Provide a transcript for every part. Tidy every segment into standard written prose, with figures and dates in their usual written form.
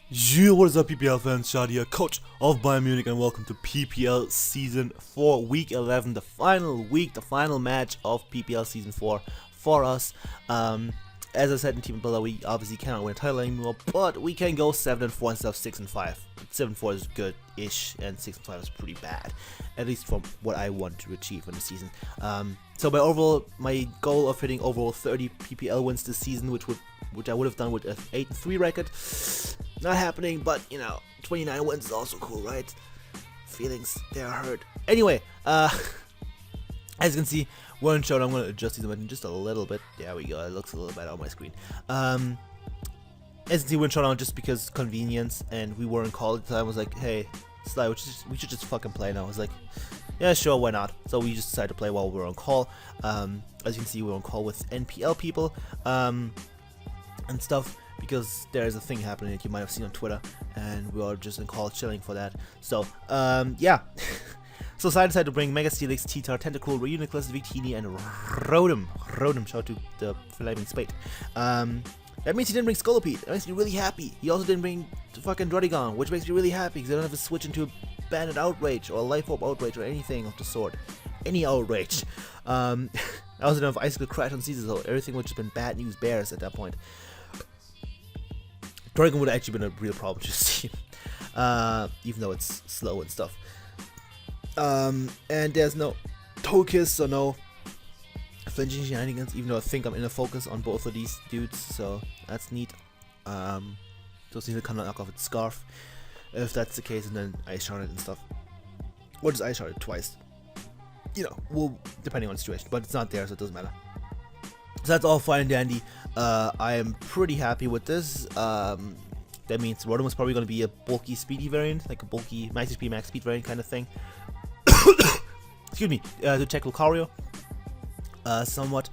Yo, what is up PPL fans, Shoutout here, coach of Bayern Munich, and welcome to PPL Season 4, Week 11, the final week, the final match of PPL Season 4 for us. As I said in Team Builder, we obviously cannot win a title anymore, but we can go 7-4 instead of 6-5. 7-4 is good-ish, and 6-5 is pretty bad, at least from what I want to achieve in the season. So my goal of hitting overall 30 PPL wins this season, which I would have done with an 8-3 record. Not happening, but you know, 29 wins is also cool, right? Feelings, they are hurt. Anyway, as you can see, we're in Shoutout. I'm going to adjust these buttons just a little bit. There we go, it looks a little better on my screen. As you can see, we're in Shoutout just because convenience, and we were in call at the time. I was like, hey, Sly, we should just fucking play now. I was like, yeah, sure, why not? So we just decided to play while we were on call. As you can see, we're on call with NPL people, and stuff, because there's a thing happening that you might have seen on Twitter, and we are just in call chilling for that. So, yeah. So I decided to bring Mega Sha-leik, T-Tar, Tentacle, Reuniclus, Victini, and Rodem. Shout out to the Flaming Spade. That means he didn't bring Scolopede. That makes me really happy. He also didn't bring the fucking Drodigon, which makes me really happy, because I don't have to switch into a Bandit Outrage, or a Life Orb Outrage, or anything of the sort. Any outrage. I also didn't have Icicle Crash on Caesar, so everything would have been bad news bears at that point. Drodigon would have actually been a real problem to see, even though it's slow and stuff. And there's no Tokus or no flinching shenanigans, even though I think I'm in a focus on both of these dudes, so that's neat. Those need to kind of knock off its scarf, if that's the case, and then Ice Shard it and stuff. Or just Ice Shard it twice. You know, well, depending on the situation, but it's not there, so it doesn't matter. So that's all fine and dandy. I am pretty happy with this. That means Rodem was probably going to be a bulky speedy variant, like a bulky max HP max speed variant kind of thing. Excuse me, to check Lucrio somewhat,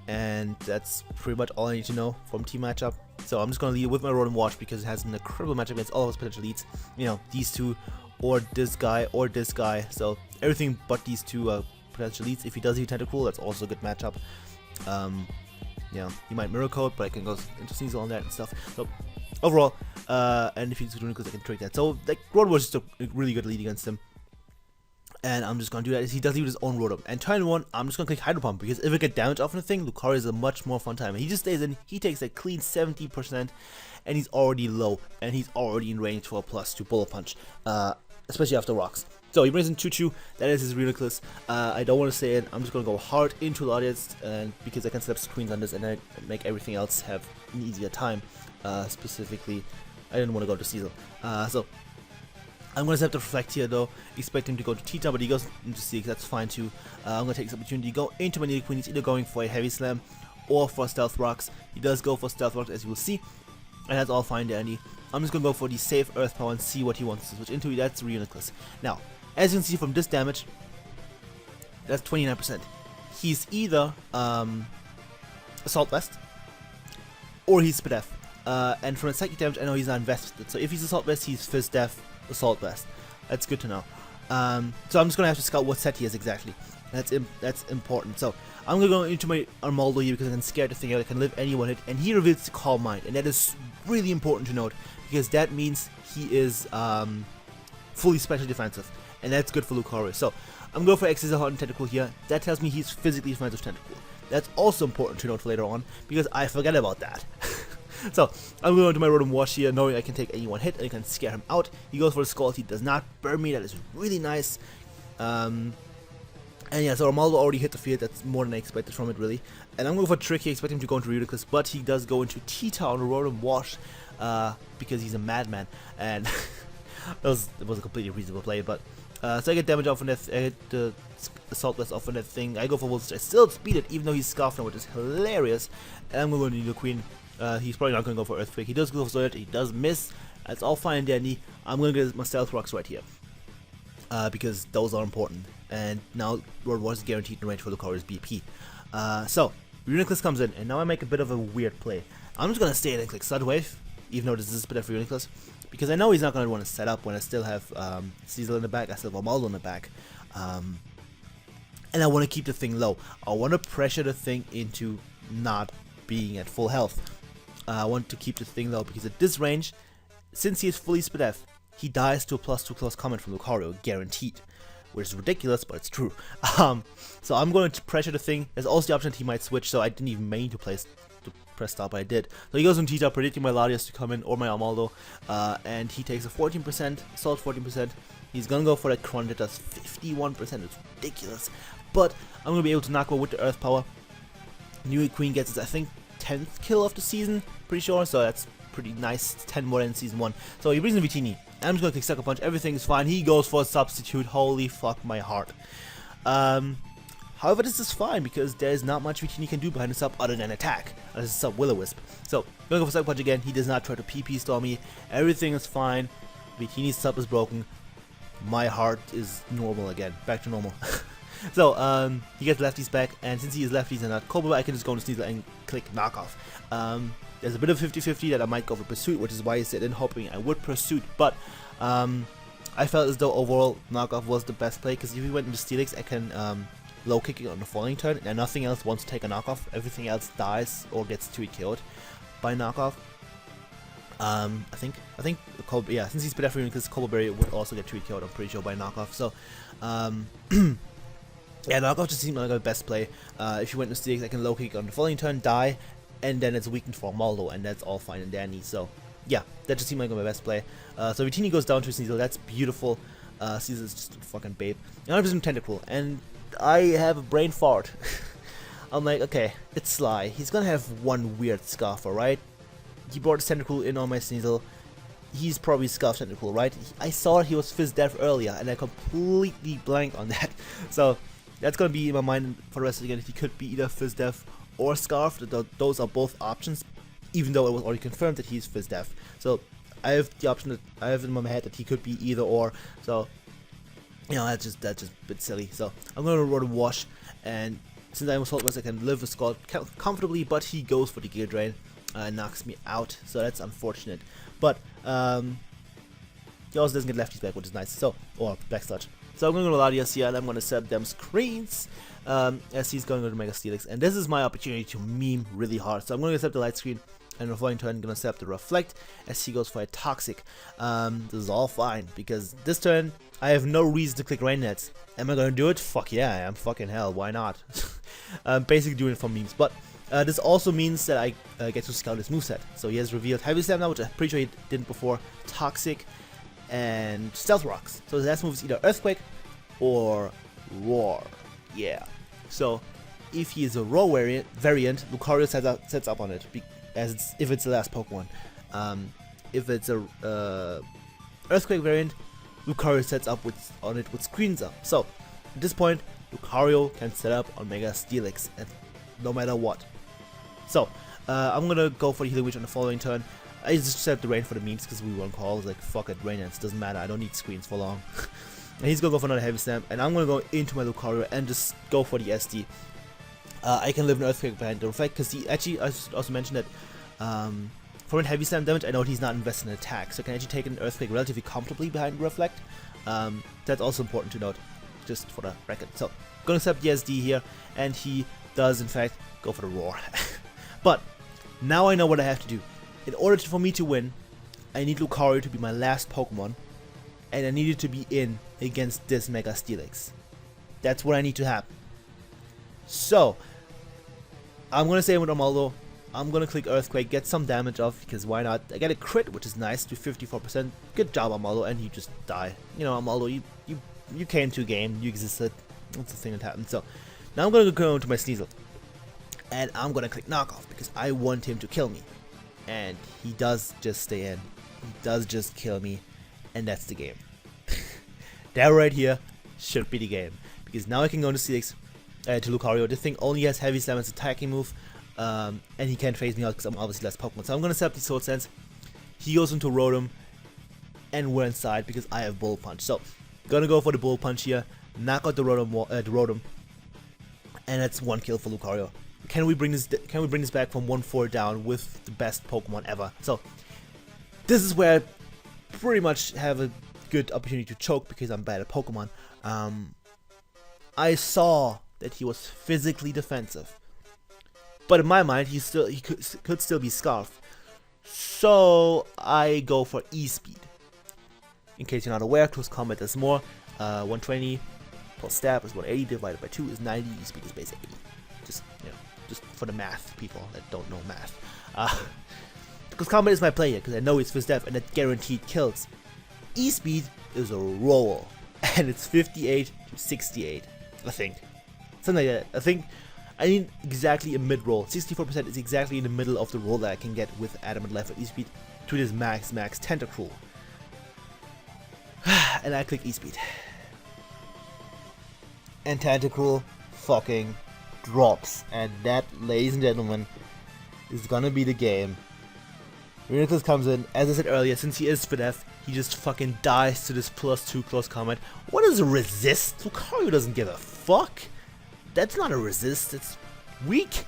and that's pretty much all I need to know from team matchup. So I'm just going to lead with my Rodem Watch because it has an incredible matchup against all of his potential leads. You know, these two, or this guy, or this guy. So everything but these two potential leads. If he does hit Tentacool, that's also a good matchup. Yeah, he might Mirror Code, but I can go into Sneasel on that and stuff. So overall, and if he's doing it, because I can trade that. So like Rodem was just a really good lead against him. And I'm just gonna do that. He does use his own Rodem. And turn 1, I'm just gonna click Hydro Pump, because if I get damage off the thing, Lucario is a much more fun time. And he just stays in, he takes a clean 70%, and he's already low, and he's already in range for a +2 Bullet Punch, especially after rocks. So he brings in Choo-Choo, that is his Reuniclus. I don't want to say it, I'm just gonna go hard into the audience, and because I can set up screens on this and I make everything else have an easier time. Specifically, I didn't want to go to Cecil. So I'm going to set up the Reflect here though, expect him to go to Tita, but he goes into Seek, that's fine too. I'm going to take this opportunity to go into my Queen. He's either going for a Heavy Slam or for Stealth Rocks. He does go for Stealth Rocks, as you will see, and that's all fine dandy. I'm just going to go for the safe Earth Power and see what he wants to switch into. That's Reuniclus. Now, as you can see from this damage, that's 29%. He's either Assault Vest or he's Spidef. And from a psychic damage, I know he's not invested. So if he's Assault Vest, he's Fizz Def, Assault Vest. That's good to know. So I'm just gonna have to scout what set he is exactly. That's important. So I'm gonna go into my Armaldo here because I can scare the thing out. I can live anyone hit, and he reveals the Calm Mind, and that is really important to note because that means he is fully special defensive, and that's good for Lucario. So I'm going for Exis Hot and Tentacle here. That tells me he's physically defensive Tentacle. That's also important to note for later on because I forget about that. So I'm going to my Rodem Wash here, knowing I can take any one hit and I can scare him out. He goes for the Scald, he does not burn me, that is really nice. And yeah, so Armaldo already hit the field, that's more than I expected from it really. And I'm going for Tricky, I expect him to go into Reuniclus, but he does go into Tita on the Rodem Wash, because he's a madman. And it was a completely reasonable play, but so I get damage off on that, I get the Assault Vest off on that thing. I go for Wolf's, I still speed it even though he's scarfed now, which is hilarious. And I'm going to need the Queen. He's probably not going to go for Earthquake. He does go for Zoid, he does miss. That's all fine and dandy. I'm going to get my Stealth Rocks right here. Because those are important. And now World War is guaranteed in range for Lucario's BP. So, Reuniclus comes in, and now I make a bit of a weird play. I'm just going to stay and click Stud Wave, even though this is a bit of Reuniclus. Because I know he's not going to want to set up when I still have Cecil in the back, I still have Armaldo in the back. And I want to keep the thing low. I want to pressure the thing into not being at full health. I want to keep the thing low because at this range, since he is fully split F, he dies to a +2 close combat from Lucrio, guaranteed. Which is ridiculous, but it's true. So I'm going to pressure the thing. There's also the option that he might switch, so I didn't even mean to press stop, but I did. So he goes on Tita, predicting my Latias to come in, or my Armaldo, and he takes a 14%, assault 14%. He's gonna go for that Cron that does 51%, it's ridiculous. But I'm gonna be able to knock over with the Earth Power. New Queen gets his, I think, 10th kill of the season, pretty sure, so that's pretty nice, 10 more than season 1. So he brings in Vitini. I'm just gonna click Sucker Punch, everything is fine. He goes for a substitute, holy fuck my heart. However, this is fine because there's not much Vitini can do behind the sub other than attack. This is sub Will-O-Wisp. So, gonna go for Sucker Punch again. He does not try to PP storm me. Everything is fine. Vitini's sub is broken. My heart is normal again, back to normal. So, he gets lefties back, and since he is lefties and not Cobra, I can just go into Sneasel and click Knockoff. There's a bit of 50-50 that I might go for Pursuit, which is why I said in hoping I would Pursuit, but I felt as though overall Knockoff was the best play, because if we went into Steelix, I can low kick it on the following turn, and nothing else wants to take a Knockoff. Everything else dies or gets 2 killed by Knockoff. I think yeah, since he's Pedefrian, because Cobbleberry would also get 2 killed, I'm pretty sure, by Knockoff. So, yeah, Knockoff just seemed like a best play. If you went to Steelix, I can low kick on the following turn, die, and then it's weakened for Armaldo, and that's all fine and dandy. So, yeah, that just seemed like my best play. So Vitini goes down to Sneasel, that's beautiful. Sneasel's just a fucking babe. And I'm just Tentacle, and I have a brain fart. I'm like, okay, it's Sly. He's gonna have one weird Scarf, right? He brought his Tentacle in on my Sneasel. He's probably Scarf Tentacle, right? I saw he was Fizz Death earlier, and I completely blanked on that. So, that's gonna be in my mind for the rest of the game. He could be either Fizz Death or Scarf. Those are both options, even though it was already confirmed that he's Fizz Death. So, I have the option that I have in my head that he could be either or. So, you know, that's just a bit silly. So, I'm gonna roll a Wash, and since I'm Assault West, I can live with Scald comfortably, but he goes for the Gear Drain and knocks me out, so that's unfortunate. But, he also doesn't get lefties back, which is nice, so, or backsludge. So I'm going to go to Latias here, and I'm going to set them screens, as he's going to go to Mega Steelix, and this is my opportunity to meme really hard. So I'm going to accept the light screen, and the following turn I'm going to accept the Reflect, as he goes for a Toxic. This is all fine, because this turn, I have no reason to click Rain Nets. Am I going to do it? Fuck yeah, I am. Fucking hell, why not? I'm basically doing it for memes, but this also means that I get to scout his moveset. So he has revealed Heavy Slam now, which I'm pretty sure he didn't before, Toxic, and Stealth Rocks. So his last move is either Earthquake or Roar. Yeah. So if he is a Roar variant, Lucario sets up on it, if it's the last Pokemon. If it's a Earthquake variant, Lucario sets up on it with Screens Up. So at this point, Lucario can set up on Mega Steelix, no matter what. So I'm gonna go for the Healing Witch on the following turn. I just set up the rain for the memes because we won't call. Like, fuck it, rain ends, doesn't matter. I don't need screens for long. And he's gonna go for another Heavy Slam, and I'm gonna go into my Lucario and just go for the SD. I can live an Earthquake behind the Reflect because he actually, I also mentioned that for a Heavy Slam damage, I know he's not invested in attack, so I can actually take an Earthquake relatively comfortably behind the Reflect. That's also important to note, just for the record. So, gonna accept the SD here, and he does in fact go for the Roar. But now I know what I have to do. In order for me to win, I need Lucario to be my last Pokemon, and I need it to be in against this Mega Steelix. That's what I need to have. So, I'm gonna say with Armaldo, I'm gonna click Earthquake, get some damage off, because why not? I get a crit, which is nice, to 54%. Good job, Armaldo, and you just die. You know, Armaldo, you came to a game, you existed. That's the thing that happened. So, now I'm gonna go into my Sneasel, and I'm gonna click Knockoff, because I want him to kill me. And he does just stay in. He does just kill me, and that's the game. That right here should be the game, because now I can go into Steelix, to Lucario. This thing only has Heavy Slam as attacking move, and he can't phase me out because I'm obviously less Pokemon. So I'm gonna set up the Sword Sense. He goes into Rotom, and we're inside because I have Bull Punch. So gonna go for the Bull Punch here, knock out the Rotom, and that's 1 kill for Lucario. Can we bring this back from 1-4 down with the best Pokemon ever? So this is where I pretty much have a good opportunity to choke because I'm bad at Pokemon. I saw that he was physically defensive, but in my mind he could still be Scarf. So I go for E-Speed. In case you're not aware, close combat does more. 120 plus stab is 180 divided by 2 is 90. E-Speed is base 80. Just, you know, just for the math people that don't know math. Because combat is my play here, because I know it's first death and it guaranteed kills. E-Speed is a roll, and it's 58 to 68, I think. Something like that. I think I need exactly a mid-roll. 64% is exactly in the middle of the roll that I can get with Adamant Life at E-Speed to this max Tentacruel. And I click E-Speed. And Tentacruel fucking drops. And that, ladies and gentlemen, is gonna be the game. Mewnich comes in, as I said earlier, since he is FNF, he just fucking dies to this +2 close combat. What is a resist? Lucrio doesn't give a fuck. That's not a resist, it's weak.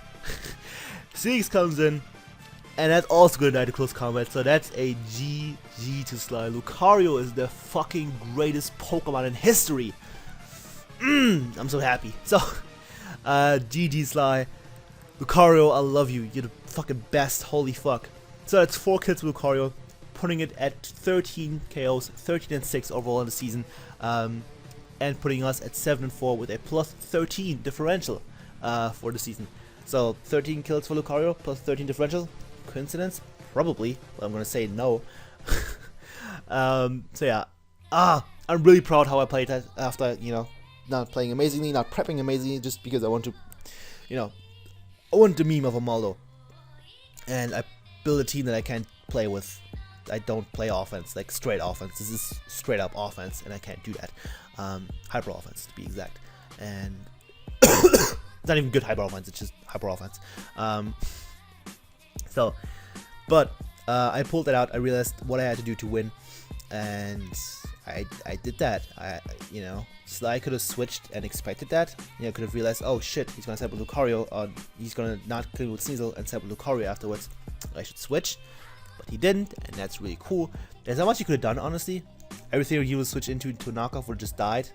Six comes in, and that's also gonna die to close combat, so that's a GG to Sly. Lucrio is the fucking greatest Pokemon in history. I'm so happy. So, GG Sly. Lucrio, I love you. You're the fucking best. Holy fuck. So that's 4 kills with Lucrio, putting it at 13 KOs, 13 and 6 overall in the season, and putting us at 7 and 4 with a +13 differential for the season. So 13 kills for Lucrio, +13 differential. Coincidence? Probably. But I'm gonna say no. So yeah, I'm really proud how I played that after, you know, not playing amazingly, not prepping amazingly, just because I want to, you know, I want the meme of Armaldo, and I build a team that I can't play with. I don't play offense, like straight offense. This is straight up offense, and I can't do that. Hyper offense, to be exact. And it's not even good hyper offense, it's just hyper offense. But I pulled that out. I realized what I had to do to win, and I did that. You know, Sly could have switched and expected that. You know, could have realized, oh shit, he's gonna set up with Lucario, he's gonna not kill with Sneasel and set up with Lucario afterwards. I should switch, but he didn't, and that's really cool. There's not much he could have done, honestly. Everything he was switched into a knockoff would have just died.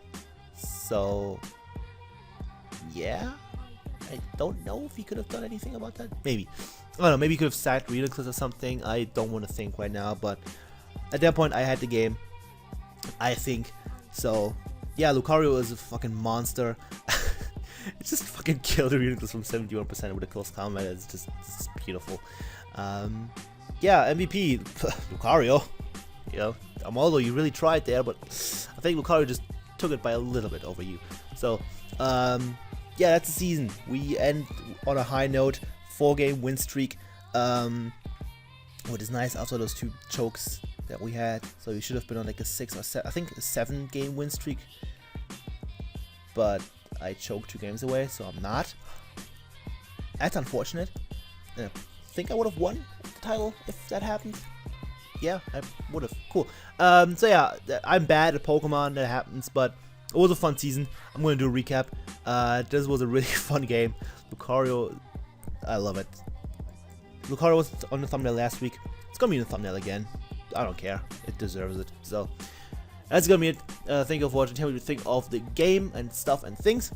So, yeah, I don't know if he could have done anything about that. Maybe. I don't know, maybe he could have sacked Redux or something. I don't want to think right now, but at that point I had the game, I think. So, yeah, Lucario is a fucking monster. It just fucking killed the Redux from 71% with a close combat. It's just beautiful. Yeah, MVP, Lucario. You know, Armaldo, you really tried there, but I think Lucario just took it by a little bit over you. So, yeah, that's the season. We end on a high note, 4-game win streak. What is nice after those 2 chokes that we had. So we should have been on like a 6 or 7, I think a 7-game win streak. But I choked 2 games away, so I'm not. That's unfortunate. I think I would have won the title if that happened. Yeah, I would have. Cool. So yeah, I'm bad at Pokemon, that happens, but it was a fun season. I'm going to do a recap. This was a really fun game. Lucario, I love it. Lucario was on the thumbnail last week. It's going to be in the thumbnail again. I don't care. It deserves it. So, that's going to be it. Thank you for watching. Tell me what you think of the game and stuff and things.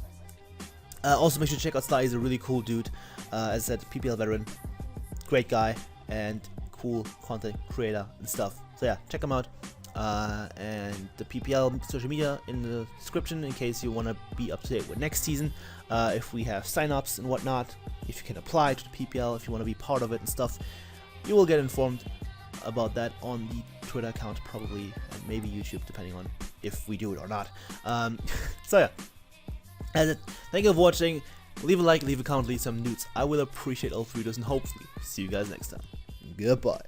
Also, make sure to check out Sly. He's a really cool dude. As I said, PPL veteran. Great guy. And cool content creator and stuff. So yeah, check him out. And the PPL social media in the description in case you want to be up to date with next season. If we have sign-ups and whatnot, if you can apply to the PPL, if you want to be part of it and stuff, you will get informed about that on the Twitter account probably, and maybe YouTube, depending on if we do it or not. So yeah, that's it. Thank you for watching. Leave a like, leave a comment, leave some nudes. I will appreciate all 3 of those, and hopefully see you guys next time. Goodbye.